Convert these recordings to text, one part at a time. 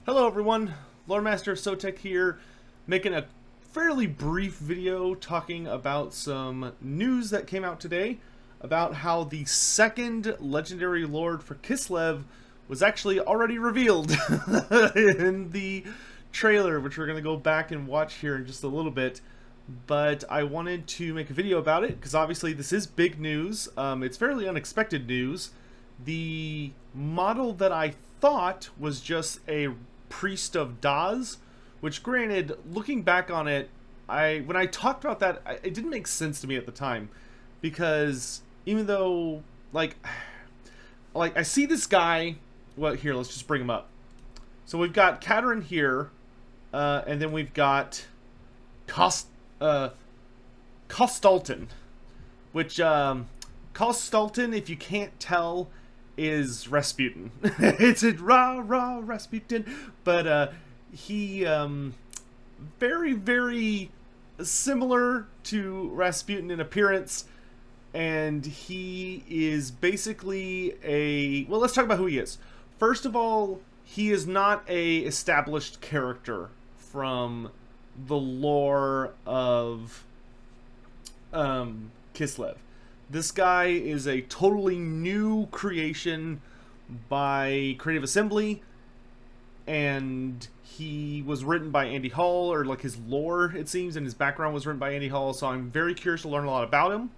Hello everyone, Lord Master Sotek here, making a fairly brief video talking about some news that came out today about how the second legendary lord for Kislev was actually already revealed in the trailer, which we're going to go back and watch here in just a little bit. But I wanted to make a video about it because obviously this is big news. It's fairly unexpected news. The model that I thought was just a priest of Daz, which granted, looking back on it, when I talked about that, it didn't make sense to me at the time, because even though like I see this guy. Well, here, let's just bring him up. So we've got Katarin here, and then we've got Kostaltyn, which Kostaltyn, if you can't tell, is Rasputin. It's a rah Rasputin, but he very, very similar to Rasputin in appearance, and he is basically a, well, let's talk about who he is. First of all, he is not a established character from the lore of Kislev. This guy is a totally new creation by Creative Assembly, and he was written by Andy Hall, or like his lore, it seems, and his background was written by Andy Hall, so I'm very curious to learn a lot about him.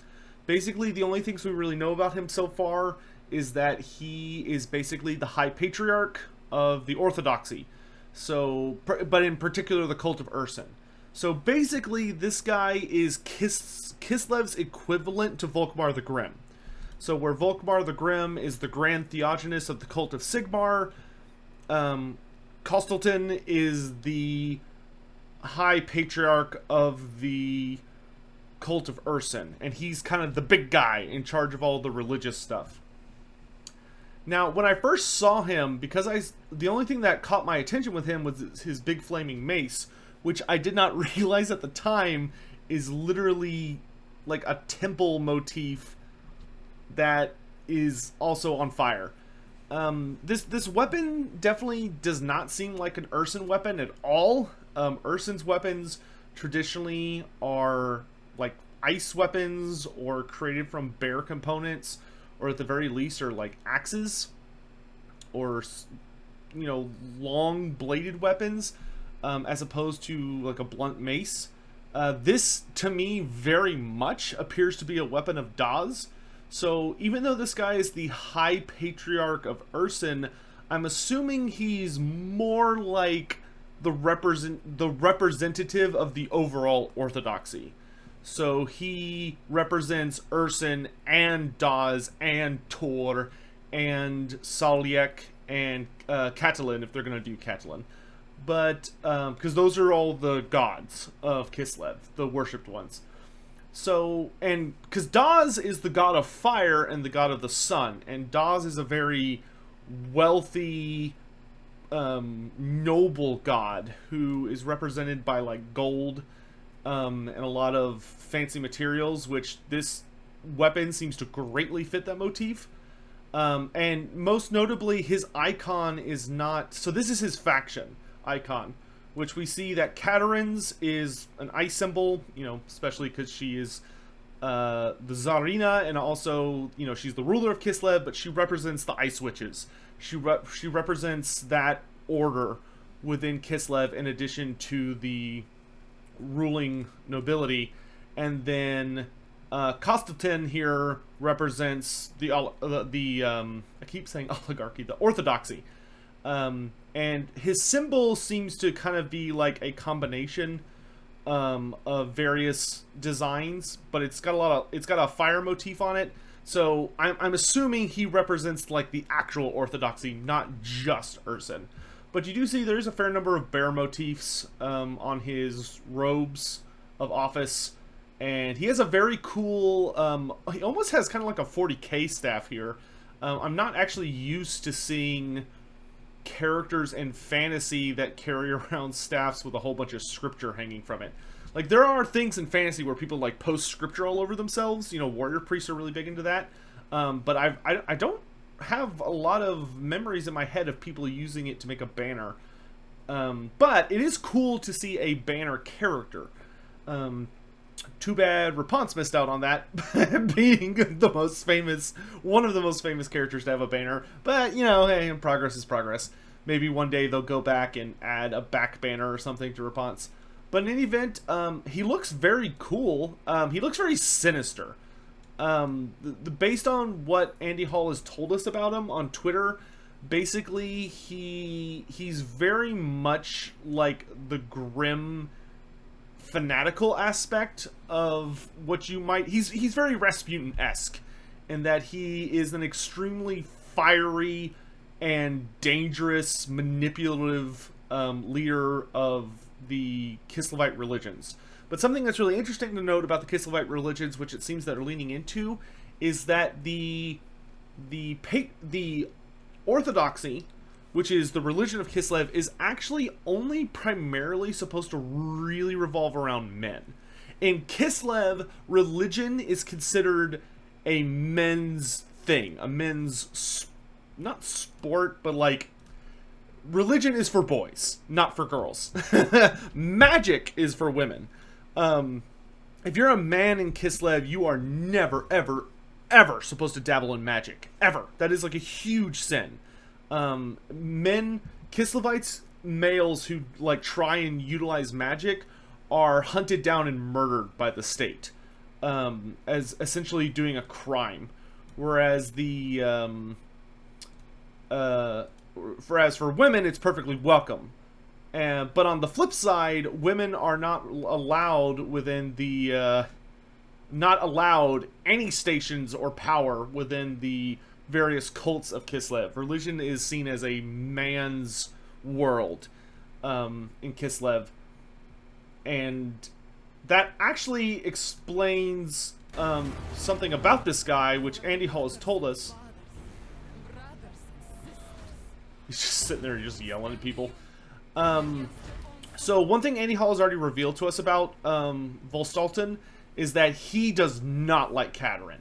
Basically, the only things we really know about him so far is that he is basically the High Patriarch of the Orthodoxy, so, but in particular the cult of Ursun. So basically, this guy is Kislev's equivalent to Volkmar the Grim. So where Volkmar the Grim is the Grand Theogonist of the cult of Sigmar, Kostaltyn is the High Patriarch of the cult of Ursun, and he's kind of the big guy in charge of all the religious stuff. Now, when I first saw him, because the only thing that caught my attention with him was his big flaming mace, which I did not realize at the time is literally like a temple motif that is also on fire. This weapon definitely does not seem like an Ursun weapon at all. Ursun's weapons traditionally are like ice weapons or created from bear components, or at the very least are like axes or, you know, long bladed weapons, as opposed to like a blunt mace. This to me very much appears to be a weapon of Daz. So even though this guy is the High Patriarch of Ursun, I'm assuming he's more like the representative of the overall Orthodoxy. So he represents Ursun and Daz and Tor and Salyek and Kostaltyn, if they're going to do Kostaltyn. But, because those are all the gods of Kislev, the worshipped ones. So, and, because Daz is the god of fire and the god of the sun, and Daz is a very wealthy, noble god who is represented by, like, gold, and a lot of fancy materials, which this weapon seems to greatly fit that motif. And most notably, his icon is not, so this is his faction icon, which we see that Katarin's is an ice symbol, you know, especially because she is the Tsarina, and also, you know, she's the ruler of Kislev, but she represents the ice witches. She represents that order within Kislev in addition to the ruling nobility. And then Kostaltyn here represents the I keep saying oligarchy, the Orthodoxy. And his symbol seems to kind of be like a combination of various designs, but it's got a fire motif on it. So I'm assuming he represents like the actual Orthodoxy, not just Ursun. But you do see there's a fair number of bear motifs on his robes of office, and he has a very cool. He almost has kind of like a 40k staff here. I'm not actually used to seeing characters in fantasy that carry around staffs with a whole bunch of scripture hanging from it. Like, there are things in fantasy where people like post scripture all over themselves. You know, warrior priests are really big into that. But I don't have a lot of memories in my head of people using it to make a banner. But it is cool to see a banner character. Too bad Rapunzel missed out on that, being the most famous, one of the most famous characters to have a banner. But, you know, hey, progress is progress. Maybe one day they'll go back and add a back banner or something to Rapunzel. But in any event, he looks very cool. He looks very sinister. Based on what Andy Hall has told us about him on Twitter, basically he's very much like the grim, fanatical aspect of what you might... He's very Rasputin-esque in that he is an extremely fiery and dangerous, manipulative leader of the Kislevite religions. But something that's really interesting to note about the Kislevite religions, which it seems that are leaning into, is that the Orthodoxy, which is the religion of Kislev, is actually only primarily supposed to really revolve around men. In Kislev, religion is considered a men's thing, a men's, not sport, but like, religion is for boys, not for girls. Magic is for women. If you're a man in Kislev, you are never, ever, ever supposed to dabble in magic. Ever. That is like a huge sin. Kislevites, males who like try and utilize magic are hunted down and murdered by the state, as essentially doing a crime. Whereas whereas for women, it's perfectly welcome. But on the flip side, women are not allowed within the, not allowed any stations or power within the various cults of Kislev. Religion is seen as a man's world in Kislev. And that actually explains something about this guy, which Andy Hall has told us. He's just sitting there just yelling at people. So one thing Andy Hall has already revealed to us about Kostaltyn is that he does not like Katerin.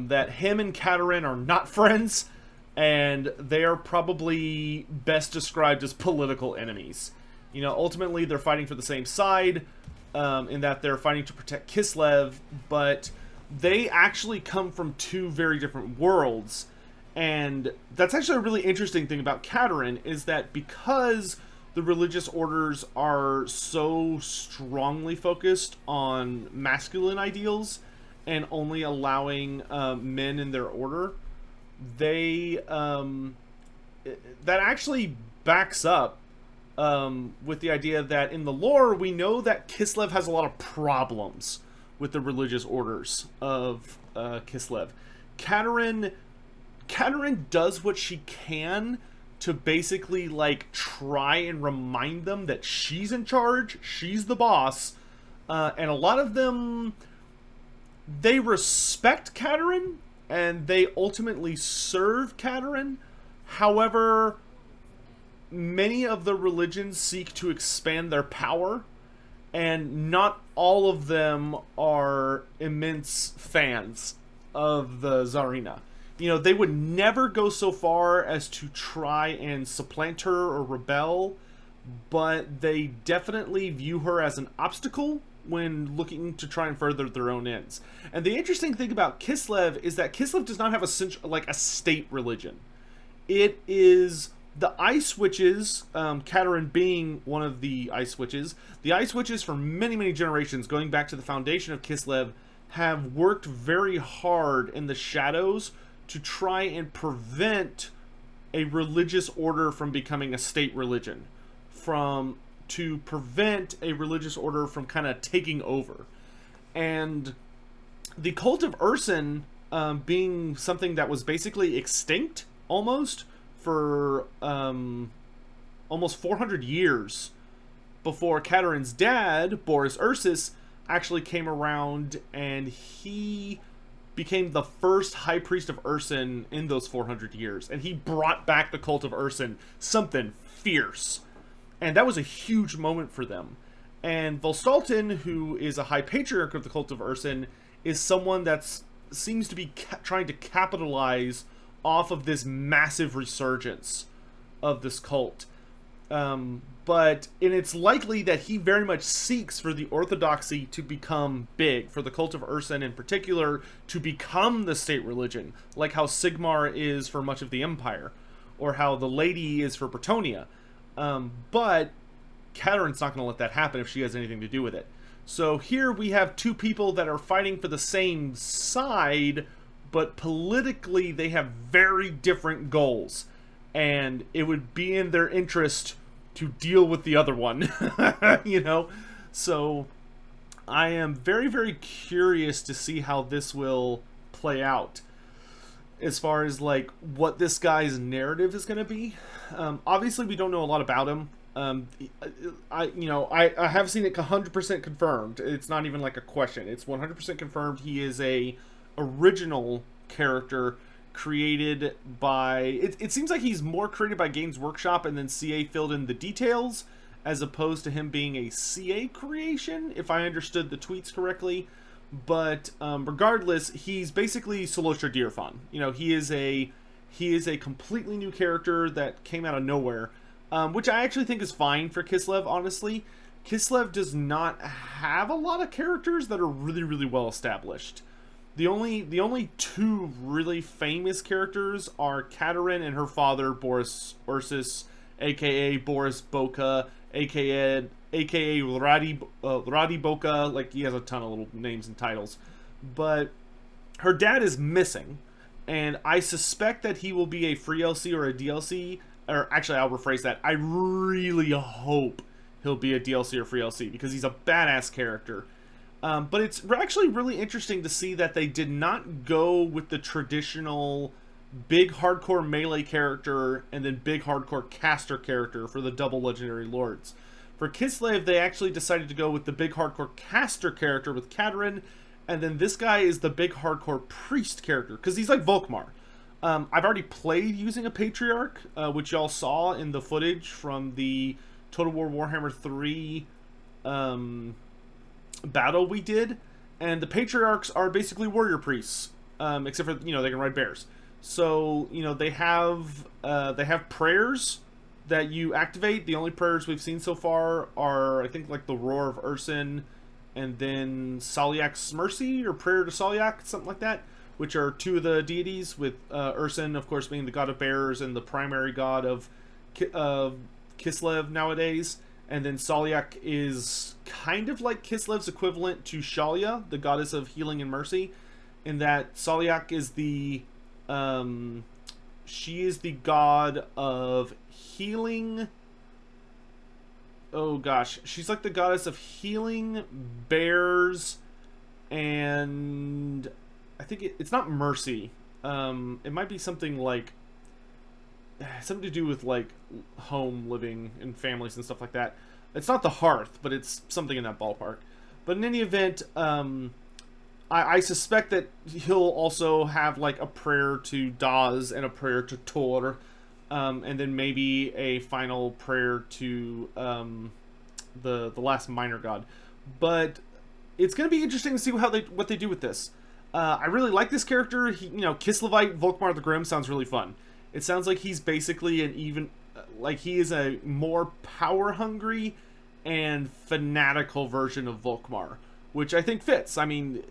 That him and Katerin are not friends, and they are probably best described as political enemies. You know, ultimately they're fighting for the same side, in that they're fighting to protect Kislev, but they actually come from two very different worlds. And that's actually a really interesting thing about Katerin, is that because the religious orders are so strongly focused on masculine ideals and only allowing men in their order, they that actually backs up with the idea that in the lore we know that Kislev has a lot of problems with the religious orders of Kislev. Katerin does what she can to basically like try and remind them that she's in charge, she's the boss, and a lot of them, they respect Katerin and they ultimately serve Katerin. However, many of the religions seek to expand their power, and not all of them are immense fans of the Tsarina. You know, they would never go so far as to try and supplant her or rebel, but they definitely view her as an obstacle when looking to try and further their own ends. And the interesting thing about Kislev is that Kislev does not have a state religion. It is the Ice Witches, Katerin being one of the Ice Witches. The Ice Witches, for many, many generations, going back to the foundation of Kislev, have worked very hard in the shadows to try and prevent a religious order from becoming a state religion, to prevent a religious order from kind of taking over. And the cult of Ursun, being something that was basically extinct almost for almost 400 years before Katerin's dad, Boris Ursus, actually came around, and he became the first high priest of Ursun in those 400 years. And he brought back the cult of Ursun, something fierce. And that was a huge moment for them. And Kostaltyn, who is a high patriarch of the cult of Ursun, is someone that seems to be trying to capitalize off of this massive resurgence of this cult. And it's likely that he very much seeks for the Orthodoxy to become big, for the cult of Ursun in particular to become the state religion, like how Sigmar is for much of the Empire, or how the Lady is for Bretonnia. But Katerin's not going to let that happen if she has anything to do with it. So here we have two people that are fighting for the same side, but politically they have very different goals. And it would be in their interest to deal with the other one, you know? So I am very, very curious to see how this will play out as far as, like, what this guy's narrative is going to be. Obviously, we don't know a lot about him. I have seen it 100% confirmed. It's not even like a question. It's 100% confirmed he is a original character created by... It seems like he's more created by Games Workshop and then CA filled in the details, as opposed to him being a CA creation, if I understood the tweets correctly. But regardless, he's basically Cylosta Direfin. You know, he is a completely new character that came out of nowhere, which I actually think is fine for Kislev, honestly. Kislev does not have a lot of characters that are really, really well established. The only two really famous characters are Katerin and her father, Boris Ursus, aka Boris Boka, aka Radi Boka. Like, he has a ton of little names and titles. But her dad is missing, and I suspect that he will be a free LC or a DLC. Or actually, I'll rephrase that. I really hope he'll be a DLC or free LC, because he's a badass character. But it's actually really interesting to see that they did not go with the traditional big hardcore melee character and then big hardcore caster character for the double legendary lords. For Kislev, they actually decided to go with the big hardcore caster character with Katerin, and then this guy is the big hardcore priest character, because he's like Volkmar. I've already played using a Patriarch, which y'all saw in the footage from the Total War Warhammer 3 battle we did, and the Patriarchs are basically warrior priests, except for, you know, they can ride bears. So, you know, they have prayers that you activate. The only prayers we've seen so far are, I think, like the Roar of Ursun, and then Salyak's Mercy, or Prayer to Salyak, something like that, which are two of the deities, with Ursun, of course, being the god of bears and the primary god of Kislev nowadays. And then Salyak is kind of like Kislev's equivalent to Shalya, the goddess of healing and mercy, in that Salyak is she is the god of healing. Oh gosh, she's like the goddess of healing, bears, and I think it's not mercy. It might be something like something to do with like home living and families and stuff like that. It's not the hearth, but it's something in that ballpark. But in any event, I suspect that he'll also have like a prayer to Daz and a prayer to Tor, and then maybe a final prayer to the last minor god. But it's going to be interesting to see what they do with this. I really like this character. Kislevite Volkmar the Grim sounds really fun. It sounds like he's basically he is a more power-hungry and fanatical version of Volkmar, which I think fits. I mean,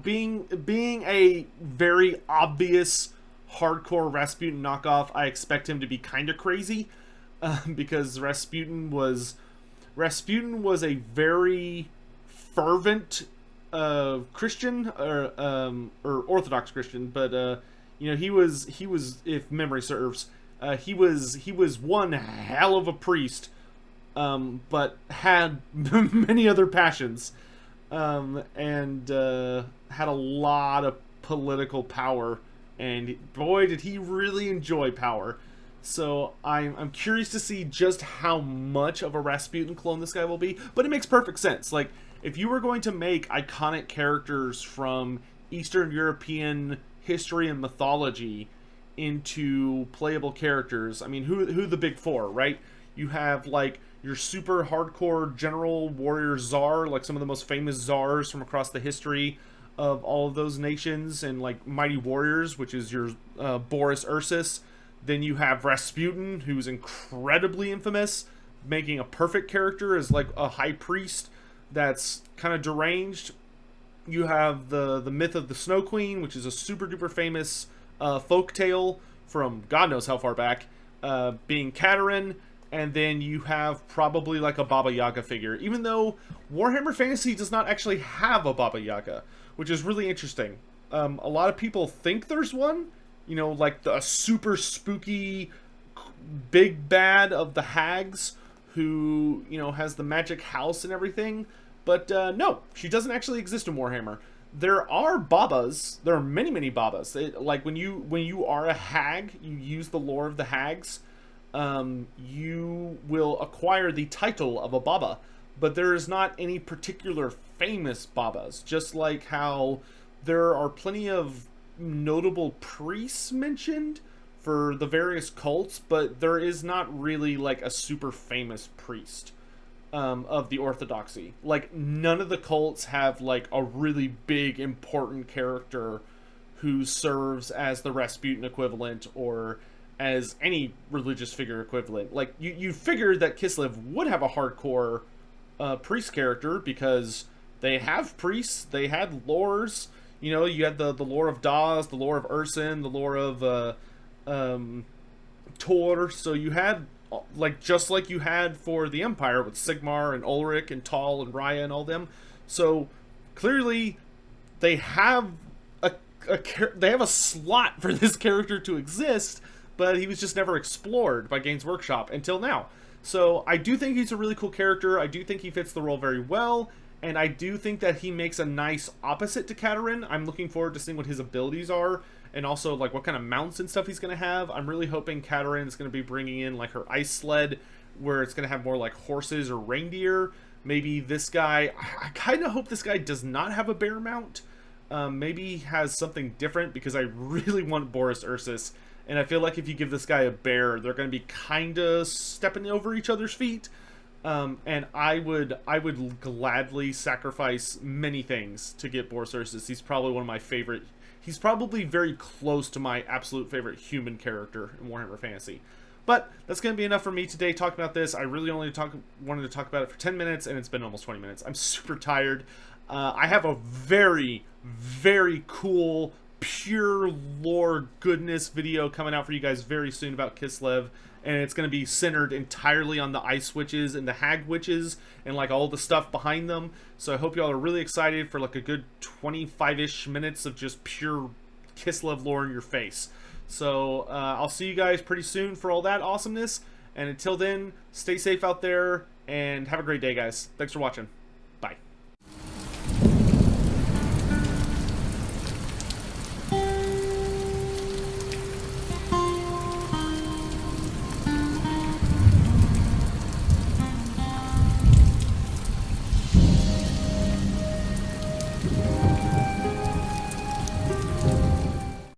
being a very obvious hardcore Rasputin knockoff, I expect him to be kind of crazy, because Rasputin was a very fervent Christian, or Orthodox Christian, but he was, if memory serves, he was one hell of a priest, but had many other passions, and had a lot of political power, and boy did he really enjoy power. So I'm curious to see just how much of a Rasputin clone this guy will be, but it makes perfect sense. Like, if you were going to make iconic characters from Eastern European history and mythology into playable characters, I mean, who the big four, right? You have like your super hardcore general warrior czar, like some of the most famous czars from across the history of all of those nations, and like mighty warriors, which is your Boris Ursus, Then you have Rasputin, who's incredibly infamous, making a perfect character as like a high priest that's kind of deranged. You have the myth of the Snow Queen, which is a super duper famous folk tale from God knows how far back, being Katerin. And then you have probably like a Baba Yaga figure, even though Warhammer Fantasy does not actually have a Baba Yaga, which is really interesting. A lot of people think there's one, you know, like the super spooky big bad of the hags who, you know, has the magic house and everything. But no, she doesn't actually exist in Warhammer. There are Babas. There are many, many Babas. Like when you are a hag, you use the lore of the hags. You will acquire the title of a Baba, but there is not any particular famous Babas. Just like how there are plenty of notable priests mentioned for the various cults, but there is not really like a super famous priest of the Orthodoxy. Like none of the cults have like a really big important character who serves as the Rasputin equivalent or as any religious figure equivalent. Like you figured that Kislev would have a hardcore priest character because they have priests, they had lores. You know, you had the lore of Daz, the lore of Ursun, the lore of Tor. So you had like just like you had for the Empire with Sigmar and Ulrich and Tal and Raya and all them. So clearly they have they have a slot for this character to exist, but he was just never explored by Games Workshop until now. So I do think he's a really cool character. I do think he fits the role very well, and I do think that he makes a nice opposite to Katerin. I'm looking forward to seeing what his abilities are, and also like what kind of mounts and stuff he's going to have. I'm really hoping Katerin is going to be bringing in like her ice sled, where it's going to have more like horses or reindeer. Maybe this guy, I kind of hope this guy does not have a bear mount. Maybe he has something different, because I really want Boris Ursus. And I feel like if you give this guy a bear, they're going to be kind of stepping over each other's feet. And I would gladly sacrifice many things to get Boris Ursus. He's probably one of my favorite. He's probably very close to my absolute favorite human character in Warhammer Fantasy. But that's going to be enough for me today talking about this. I really only wanted to talk about it for 10 minutes, and it's been almost 20 minutes. I'm super tired. I have a very, very cool, pure lore goodness video coming out for you guys very soon about Kislev, and it's going to be centered entirely on the ice witches and the hag witches and like all the stuff behind them. So I hope y'all are really excited for like a good 25-ish minutes of just pure Kislev lore in your face. So I'll see you guys pretty soon for all that awesomeness, and until then, stay safe out there and have a great day, guys. Thanks for watching.